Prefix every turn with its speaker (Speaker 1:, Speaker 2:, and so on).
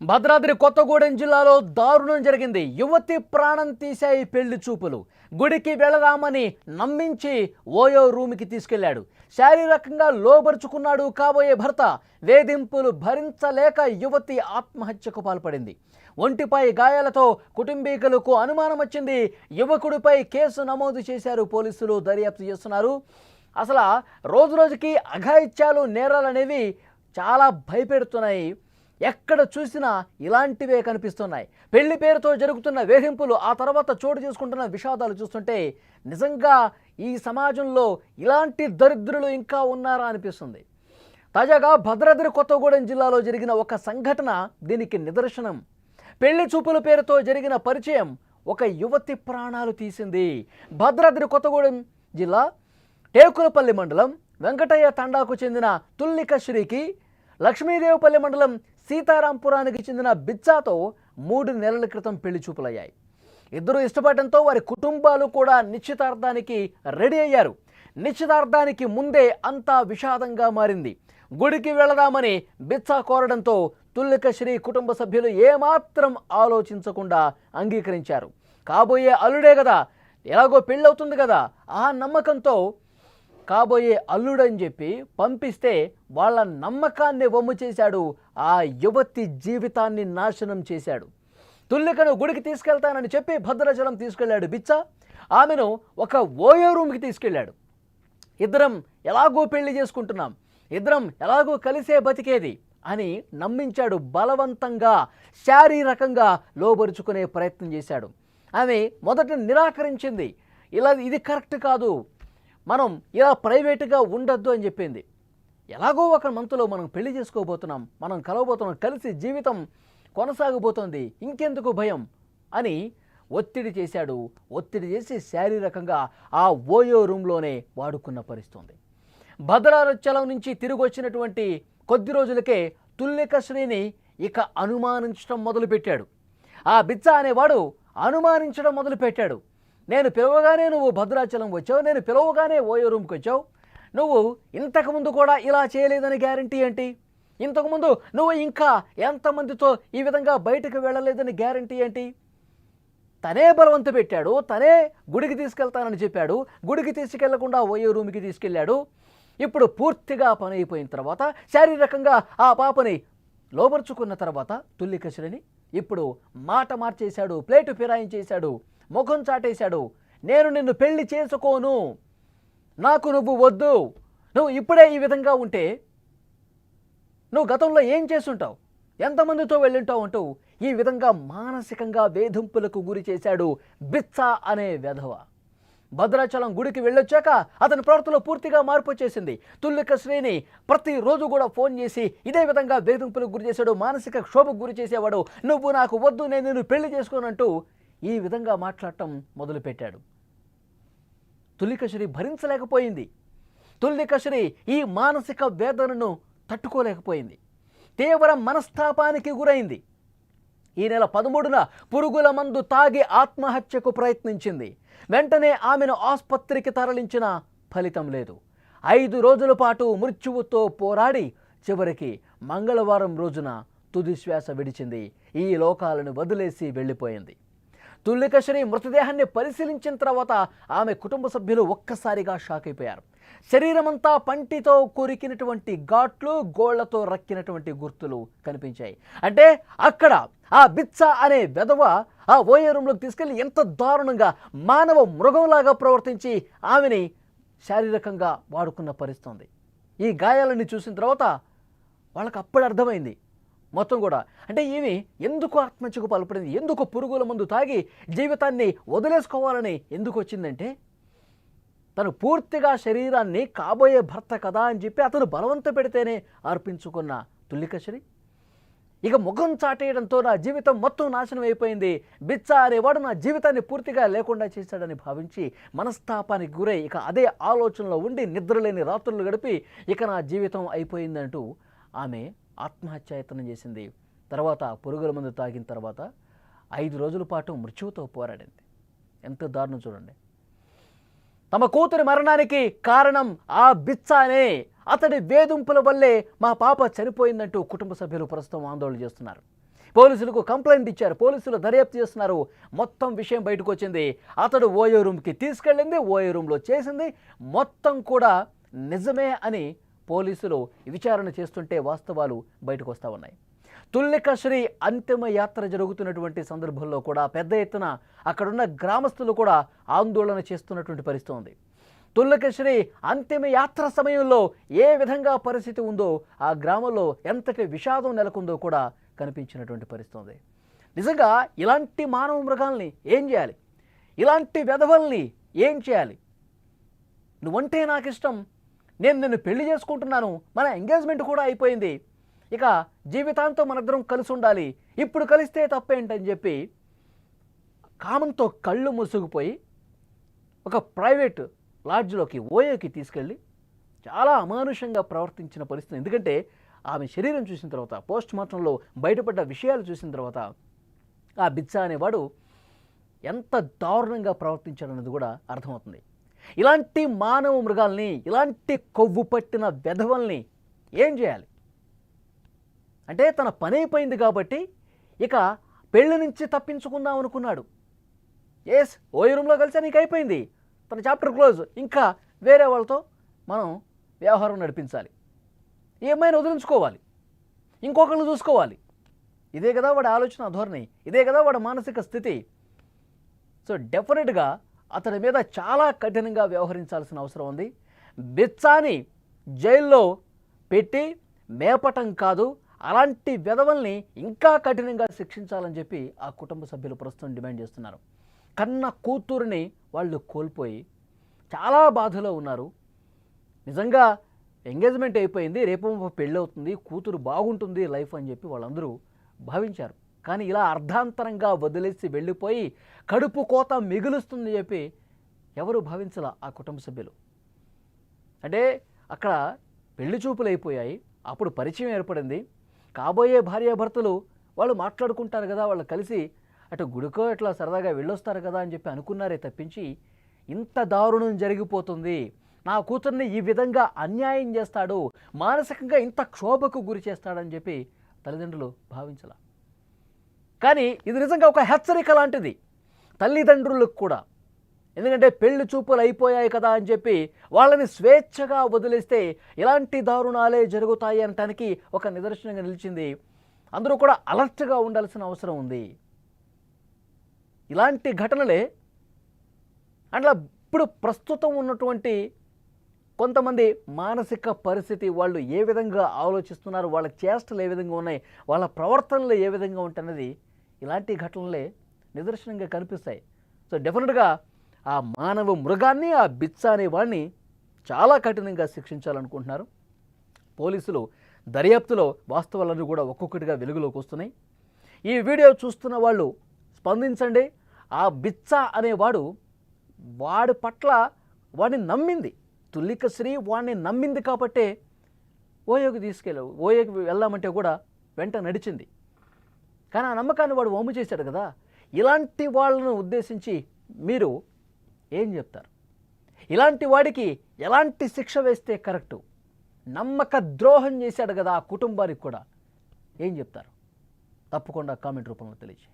Speaker 1: భద్రాద్రి కొత్తగూడెం జిల్లాలో దారుణం జరిగింది. యువతి ప్రాణం తీశాయి పెళ్లి చూపులు. గుడికి వెళదామని నమ్మించి ఓయో రూమ్కి తీసుకెళ్లాడు. శారీరకంగా లోబరుచుకున్నాడు కాబోయే భర్త. వేధింపులు భరించలేక యువతి ఆత్మహత్యకు పాల్పడింది. ఒంటిపై గాయాలతో కుటుంబీకులకు అనుమానం వచ్చింది. యువకుడిపై కేసు నమోదు చేశారు పోలీసులు. దర్యాప్తు చేస్తున్నారు. అసలు రోజు రోజుకి అఘాయిత్యాలు నేరాలనేవి చాలా భయపెడుతున్నాయి. ఎక్కడ చూసినా ఇలాంటివే కనిపిస్తున్నాయి. పెళ్లి పేరుతో జరుగుతున్న వేధింపులు, ఆ తర్వాత చోటు చేసుకుంటున్న విషాదాలు చూస్తుంటే నిజంగా ఈ సమాజంలో ఇలాంటి దరిద్రులు ఇంకా ఉన్నారా అనిపిస్తుంది. తాజాగా భద్రాద్రి కొత్తగూడెం జిల్లాలో జరిగిన ఒక సంఘటన దీనికి నిదర్శనం. పెళ్లి చూపుల పేరుతో జరిగిన పరిచయం ఒక యువతి ప్రాణాలు తీసింది. భద్రాద్రి కొత్తగూడెం జిల్లా టేకులపల్లి మండలం వెంకటయ్య తండాకు చెందిన తుల్లిక శ్రీకి లక్ష్మీదేవపల్లి మండలం సీతారాంపురానికి చెందిన బిచ్చాతో 3 నెలల క్రితం పెళ్లి చూపులయ్యాయి. ఇద్దరు ఇష్టపడటంతో వారి కుటుంబాలు కూడా నిశ్చితార్థానికి రెడీ అయ్యారు. నిశ్చితార్థానికి ముందే అంతా విషాదంగా మారింది. గుడికి వెళదామని బిచ్చా కోరడంతో తుల్లిక శ్రీ కుటుంబ సభ్యులు ఏమాత్రం ఆలోచించకుండా అంగీకరించారు. కాబోయే అల్లుడే కదా, ఎలాగో పెళ్ళవుతుంది కదా, ఆ నమ్మకంతో కాబోయే అల్లుడని చెప్పి పంపిస్తే వాళ్ళ నమ్మకాన్ని వమ్ము చేశాడు. ఆ యువతి జీవితాన్ని నాశనం చేశాడు. తుల్లికను గుడికి తీసుకెళ్తానని చెప్పి భద్రాచలం తీసుకెళ్లాడు బిచ్చా. ఆమెను ఒక ఓయో రూమ్కి తీసుకెళ్లాడు. ఇద్దరం ఎలాగో పెళ్లి చేసుకుంటున్నాం, ఇద్దరం ఎలాగో కలిసే బతికేది అని నమ్మించాడు. బలవంతంగా శారీరకంగా లోబరుచుకునే ప్రయత్నం చేశాడు. ఆమె మొదట నిరాకరించింది. ఇది కరెక్ట్ కాదు, మనం ఇలా ప్రైవేటుగా ఉండొద్దు అని చెప్పింది. ఎలాగో ఒక మంత్లో మనం పెళ్లి చేసుకోబోతున్నాం, మనం కలవబోతున్నాం, కలిసి జీవితం కొనసాగబోతోంది, ఇంకెందుకు భయం అని ఒత్తిడి చేశాడు. ఒత్తిడి చేసి శారీరకంగా ఆ ఓయో రూమ్లోనే వాడుకున్న పరిస్థితి. భద్రాచలం నుంచి తిరిగి వచ్చినటువంటి కొద్ది రోజులకే తుల్లిక శ్రీని ఇక అనుమానించడం మొదలుపెట్టాడు. ఆ బిచ్చా అనేవాడు అనుమానించడం మొదలుపెట్టాడు. నేను పిలవగానే నువ్వు భద్రాచలం వచ్చావు, నేను పిలవగానే ఓయో రూమ్కి వచ్చావు, నువ్వు ఇంతకుముందు కూడా ఇలా చేయలేదని గ్యారంటీ ఏంటి? ఇంతకుముందు నువ్వు ఇంకా ఎంతమందితో ఈ విధంగా బయటకు వెళ్ళలేదని గ్యారంటీ ఏంటి? తనే బలవంత పెట్టాడు, తనే గుడికి తీసుకెళ్తానని చెప్పాడు, గుడికి తీసుకెళ్లకుండా ఓయో రూమ్కి తీసుకెళ్ళాడు. ఇప్పుడు పూర్తిగా పని అయిపోయిన తర్వాత శారీరకంగా ఆ పాపని లోబర్చుకున్న తర్వాత తుల్లిక శ్రీని ఇప్పుడు మాట మార్చేశాడు, ప్లేటు ఫిరాయించేశాడు, ముఖం చాటేశాడు. నేను నిన్ను పెళ్లి చేసుకోను, నాకు నువ్వు వద్దు, నువ్వు ఇప్పుడే ఈ విధంగా ఉంటే నువ్వు గతంలో ఏం చేసుంటావు, ఎంతమందితో వెళ్ళుంటావు అంటూ ఈ విధంగా మానసికంగా వేధింపులకు గురి చేశాడు బిచ్చా అనే వెధవ. భద్రాచలం గుడికి వెళ్ళొచ్చాక అతని ప్రవర్తనలో పూర్తిగా మార్పు వచ్చేసింది. తుల్లిక శ్రీని ప్రతిరోజు కూడా ఫోన్ చేసి ఇదే విధంగా వేధింపులకు గురి చేశాడు, మానసిక క్షోభకు గురి చేసేవాడు. నువ్వు నాకు వద్దు, నేను నిన్ను పెళ్లి చేసుకోనంటూ ఈ విధంగా మాట్లాడటం మొదలుపెట్టాడు. తుల్లిక శ్రీ భరించలేకపోయింది. తుల్లిక శ్రీ ఈ మానసిక వేదనను తట్టుకోలేకపోయింది. తీవ్ర మనస్తాపానికి గురైంది. ఈ నెల 13న పురుగుల మందు తాగి ఆత్మహత్యకు ప్రయత్నించింది. వెంటనే ఆమెను ఆసుపత్రికి తరలించిన ఫలితం లేదు. 5 రోజుల పాటు మృత్యువుతో పోరాడి చివరికి మంగళవారం రోజున తుది శ్వాస విడిచింది. ఈ లోకాలను వదిలేసి వెళ్ళిపోయింది. తుల్లిక శ్రీ మృతదేహాన్ని పరిశీలించిన తర్వాత ఆమె కుటుంబ సభ్యులు ఒక్కసారిగా షాక్ అయిపోయారు. శరీరమంతా పంటితో కొరికినటువంటి ఘాట్లు, గోళ్లతో రక్కినటువంటి గుర్తులు కనిపించాయి. అంటే అక్కడ ఆ బిచ్చా అనే వెధవ ఆ ఓయో రూమ్లోకి తీసుకెళ్లి ఎంత దారుణంగా మానవ మృగంలాగా ప్రవర్తించి ఆమెని శారీరకంగా వాడుకున్న పరిస్థితి. ఈ గాయాలని చూసిన తర్వాత వాళ్ళకి అప్పుడు అర్థమైంది మొత్తం కూడా. అంటే ఈమె ఎందుకు ఆత్మహత్యకు పాల్పడింది, ఎందుకు పురుగుల మందు తాగి జీవితాన్ని వదిలేసుకోవాలని ఎందుకు వచ్చిందంటే, తను పూర్తిగా శరీరాన్ని కాబోయే భర్త కదా అని చెప్పి అతను బలవంత పెడితేనే అర్పించుకున్న తుల్లిక శ్రీ ఇక ముఖం చాటేయడంతో నా జీవితం మొత్తం నాశనం అయిపోయింది, బిచ్చా అనేవాడు నా జీవితాన్ని పూర్తిగా లేకుండా చేశాడని భావించి మనస్తాపానికి గురై ఇక అదే ఆలోచనలో ఉండి నిద్రలేని రాత్రులు గడిపి ఇక నా జీవితం అయిపోయిందంటూ ఆమె ఆత్మహత్యాయత్నం చేసింది. తర్వాత పురుగుల మందు తాగిన తర్వాత 5 రోజుల పాటు మృత్యువుతో పోరాడింది. ఎంత దారుణం చూడండి. తమ కూతురి మరణానికి కారణం ఆ బిచ్చానే, అతడి వేధింపుల వల్లే మా పాప చనిపోయిందంటూ కుటుంబ సభ్యులు ప్రస్తుతం ఆందోళన చేస్తున్నారు. పోలీసులకు కంప్లైంట్ ఇచ్చారు. పోలీసులు దర్యాప్తు చేస్తున్నారు. మొత్తం విషయం బయటకు వచ్చింది. అతడు ఓయో రూమ్కి తీసుకెళ్ళింది, ఓయో రూమ్లో చేసింది మొత్తం కూడా నిజమే అని పోలీసులు విచారణ చేస్తుంటే వాస్తవాలు బయటకు వస్తూ ఉన్నాయి. తుల్లిక శ్రీ అంతిమ యాత్ర జరుగుతున్నటువంటి సందర్భంలో కూడా పెద్ద ఎత్తున అక్కడున్న గ్రామస్తులు కూడా ఆందోళన చేస్తున్నటువంటి పరిస్థితి ఉంది. తుల్లిక శ్రీ అంతిమ యాత్ర సమయంలో ఏ విధంగా పరిస్థితి ఉందో, ఆ గ్రామంలో ఎంతటి విషాదం నెలకొందో కూడా కనిపించినటువంటి పరిస్థితి ఉంది. నిజంగా ఇలాంటి మానవ మృగాల్ని ఏం చేయాలి? ఇలాంటి వెధవల్ని ఏం చేయాలి? నువ్వంటే నాకు ఇష్టం, నేను నిన్ను పెళ్లి చేసుకుంటున్నాను, మన ఎంగేజ్మెంట్ కూడా అయిపోయింది, ఇక జీవితాంతం మనిద్దరం కలిసి ఉండాలి, ఇప్పుడు కలిస్తే తప్పేంటని చెప్పి కామంతో కళ్ళు మూసుకుపోయి ఒక ప్రైవేట్ లాడ్జ్లోకి ఓయోకి తీసుకెళ్ళి చాలా అమానుషంగా ప్రవర్తించిన పరిస్థితి. ఎందుకంటే ఆమె శరీరం చూసిన తర్వాత, పోస్ట్ మార్టంలో బయటపడ్డ విషయాలు చూసిన తర్వాత ఆ బిచ్చా అనేవాడు ఎంత దారుణంగా ప్రవర్తించాడన్నది కూడా అర్థమవుతుంది. ఇలాంటి మానవ మృగాల్ని, ఇలాంటి కొవ్వు పట్టిన వెధవల్ని ఏం చేయాలి? అంటే తన పని అయిపోయింది కాబట్టి ఇక పెళ్లి నుంచి తప్పించుకుందాం అనుకున్నాడు. ఎస్, ఓ రూమ్లో కలిసా, నీకు అయిపోయింది, తన చాప్టర్ క్లోజ్, ఇంకా వేరే వాళ్ళతో మనం వ్యవహారం నడిపించాలి, ఈ అమ్మాయిని వదిలించుకోవాలి, ఇంకొకళ్ళు చూసుకోవాలి. ఇదే కదా వాడి ఆలోచన ధోరణి, ఇదే కదా వాడి మానసిక స్థితి. సో డెఫినెట్గా అతడి మీద చాలా కఠినంగా వ్యవహరించాల్సిన అవసరం ఉంది. బిచ్చాని జైల్లో పెట్టి మేపటం కాదు, అలాంటి వెధవల్ని ఇంకా కఠినంగా శిక్షించాలని చెప్పి ఆ కుటుంబ సభ్యులు ప్రస్తుతం డిమాండ్ చేస్తున్నారు. కన్న కూతురిని వాళ్ళు కోల్పోయి చాలా బాధలో ఉన్నారు. నిజంగా ఎంగేజ్మెంట్ అయిపోయింది, రేపు పెళ్ళి అవుతుంది, కూతురు బాగుంటుంది లైఫ్ అని చెప్పి వాళ్ళందరూ భావించారు. కానీ ఇలా అర్ధాంతరంగా వదిలేసి వెళ్ళిపోయి కడుపు కోత మిగులుస్తుంది చెప్పి ఎవరు భావించాల ఆ కుటుంబ సభ్యులు. అంటే అక్కడ పెళ్లి చూపులు అయిపోయాయి, అప్పుడు పరిచయం ఏర్పడింది, కాబోయే భార్యాభర్తలు వాళ్ళు మాట్లాడుకుంటారు కదా, వాళ్ళు కలిసి అటు గుడికో ఇట్లా సరదాగా వెళ్ళొస్తారు కదా అని చెప్పి అనుకున్నారే తప్పించి ఇంత దారుణం జరిగిపోతుంది, నా కూతుర్ని ఈ విధంగా అన్యాయం చేస్తాడు, మానసికంగా ఇంత క్షోభకు గురి చేస్తాడని చెప్పి తల్లిదండ్రులు భావించాల. కానీ ఇది నిజంగా ఒక హెచ్చరిక లాంటిది తల్లిదండ్రులకు కూడా. ఎందుకంటే పెళ్లి చూపులు అయిపోయాయి కదా అని చెప్పి వాళ్ళని స్వేచ్ఛగా వదిలేస్తే ఇలాంటి దారుణాలే జరుగుతాయి అనటానికి ఒక నిదర్శనంగా నిలిచింది. అందరూ కూడా అలర్ట్గా ఉండాల్సిన అవసరం ఉంది. ఇలాంటి ఘటనలే అట్లా ఇప్పుడు ప్రస్తుతం ఉన్నటువంటి కొంతమంది మానసిక పరిస్థితి, వాళ్ళు ఏ విధంగా ఆలోచిస్తున్నారు, వాళ్ళ చేష్టలు ఏ విధంగా ఉన్నాయి, వాళ్ళ ప్రవర్తనలు ఏ విధంగా ఉంటున్నది ఇలాంటి ఘటనలే నిదర్శనంగా కనిపిస్తాయి. సో డెఫినెట్గా ఆ మానవ మృగాన్ని, ఆ బిచ్చా అనే వాడిని చాలా కఠినంగా శిక్షించాలనుకుంటున్నారు పోలీసులు. దర్యాప్తులో వాస్తవాలన్నీ కూడా ఒక్కొక్కటిగా వెలుగులోకి వస్తున్నాయి. ఈ వీడియో చూస్తున్న వాళ్ళు స్పందించండి. ఆ బిచ్చా అనేవాడు వాడి పట్ల వాడిని నమ్మింది, తుల్లిక శ్రీ వాడిని నమ్మింది కాబట్టే ఓయోకి వెళ్దామంటే కూడా వెంట నడిచింది. కానీ ఆ నమ్మకాన్ని వాడు వమ్ము చేశాడు కదా. ఇలాంటి వాళ్ళను ఉద్దేశించి మీరు ఏం చెప్తారు? ఇలాంటి వాడికి ఎలాంటి శిక్ష వేస్తే కరెక్టు? నమ్మక ద్రోహం చేశాడు కదా ఆ కుటుంబానికి కూడా, ఏం చెప్తారు? తప్పకుండా కామెంట్ రూపంలో తెలియజేయండి.